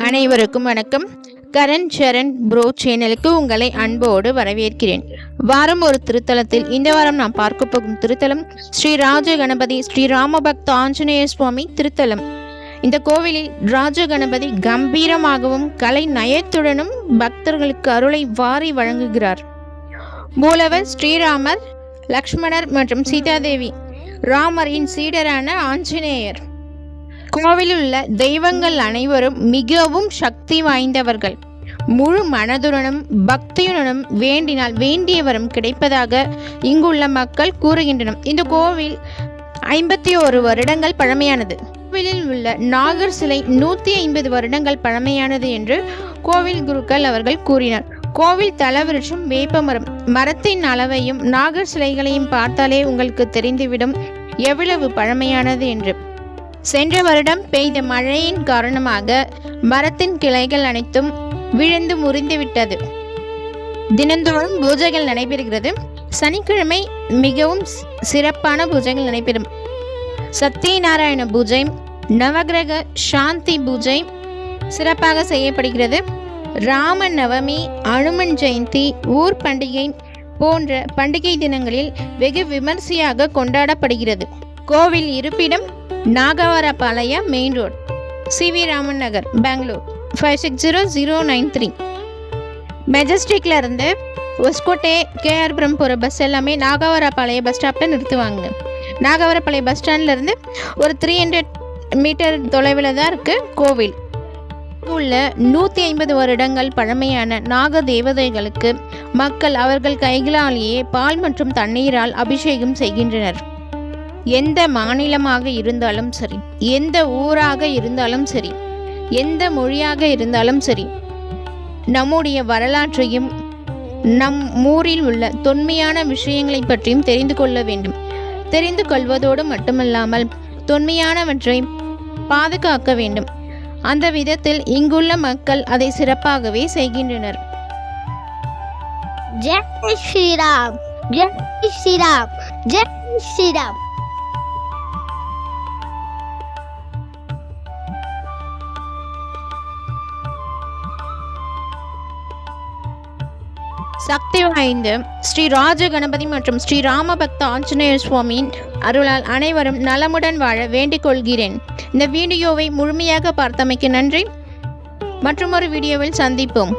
அனைவருக்கும் வணக்கம். கரண் சரண் ப்ரோ சேனலுக்கு உங்களை அன்போடு வரவேற்கிறேன். வாரம் ஒரு திருத்தலத்தில் இந்த வாரம் நாம் பார்க்க போகும் திருத்தலம் ஸ்ரீ ராஜ கணபதி ஸ்ரீ ராமபக்த ஆஞ்சநேய சுவாமி திருத்தலம். இந்த கோவிலில் ராஜ கணபதி கம்பீரமாகவும் கலை நயத்துடனும் பக்தர்களுக்கு அருளை வாரி வழங்குகிறார். மூலவர் ஸ்ரீராமர், லக்ஷ்மணர் மற்றும் சீதாதேவி, ராமரின் சீடரான ஆஞ்சநேயர். கோவிலில் உள்ள தெய்வங்கள் அனைவரும் மிகவும் சக்தி வாய்ந்தவர்கள். முழு மனதுடனும் பக்தியுடனும் வேண்டினால் வேண்டிய வரம் கிடைப்பதாக இங்குள்ள மக்கள் கூறுகின்றனர். இந்த கோவில் 51 வருடங்கள் பழமையானது. கோவிலில் உள்ள நாகர் சிலை 150 வருடங்கள் பழமையானது என்று கோவில் குருக்கள் அவர்கள் கூறினர். கோவில் தலவிருட்சம் வேப்பமரம். மரத்தின் அளவையும் நாகர் சிலைகளையும் பார்த்தாலே உங்களுக்கு தெரிந்துவிடும் எவ்வளவு பழமையானது என்று. சென்ற வருடம் பெய்த மழையின் காரணமாக மரத்தின் கிளைகள் அனைத்தும் விழுந்து முறிந்துவிட்டது. தினந்தோறும் பூஜைகள் நடைபெறுகிறது. சனிக்கிழமை மிகவும் சிறப்பான பூஜைகள் நடைபெறும். சத்யநாராயண பூஜை, நவகிரக சாந்தி பூஜை சிறப்பாக செய்யப்படுகிறது. ராம நவமி, அனுமன் ஜெயந்தி, ஊர் பண்டிகை போன்ற பண்டிகை தினங்களில் வெகு விமர்சையாக கொண்டாடப்படுகிறது. கோவில் இருப்பிடம் நாகவரபாளையம் மெயின் ரோட், சிவி ராமன் நகர், பெங்களூர் 560093. மெஜஸ்டிக்ல இருந்து ஒஸ்கோட்டே கேஆர்புரம் போகிற பஸ் எல்லாமே நாகவரபாளையம் பஸ் ஸ்டாப்பில் நிறுத்துவாங்க. நாகவரபாளையம் பஸ் ஸ்டாண்ட்லேருந்து ஒரு 300 மீட்டர் தொலைவில் தான் இருக்குது கோவில். உள்ள 150 வருடங்கள் பழமையான நாக தேவதைகளுக்கு மக்கள் அவர்கள் கைகளாலேயே பால் மற்றும் தண்ணீரால் அபிஷேகம் செய்கின்றனர். எந்த மாநிலமாக இருந்தாலும் சரி, எந்த ஊராக இருந்தாலும் சரி, எந்த மொழியாக இருந்தாலும் சரி, நம்முடைய வரலாற்றையும் நம் ஊரில் உள்ள தொன்மையான விஷயங்களை பற்றியும் தெரிந்து கொள்ள வேண்டும். தெரிந்து கொள்வதோடு மட்டுமல்லாமல் தொன்மையானவற்றை பாதுகாக்க வேண்டும். அந்த விதத்தில் இங்குள்ள மக்கள் அதை சிறப்பாகவே செய்கின்றனர். ஜெய் ஸ்ரீராம், ஜெய் ஸ்ரீராம், ஜெய் ஸ்ரீராம். சக்தி வாய்ந்த ஸ்ரீ ராஜ கணபதி மற்றும் ஸ்ரீ ராமபக்த ஆஞ்சநேய சுவாமியின் அருளால் அனைவரும் நலமுடன் வாழ வேண்டிக் கொள்கிறேன். இந்த வீடியோவை முழுமையாக பார்த்தமைக்கு நன்றி. மற்றொரு வீடியோவில் சந்திப்போம்.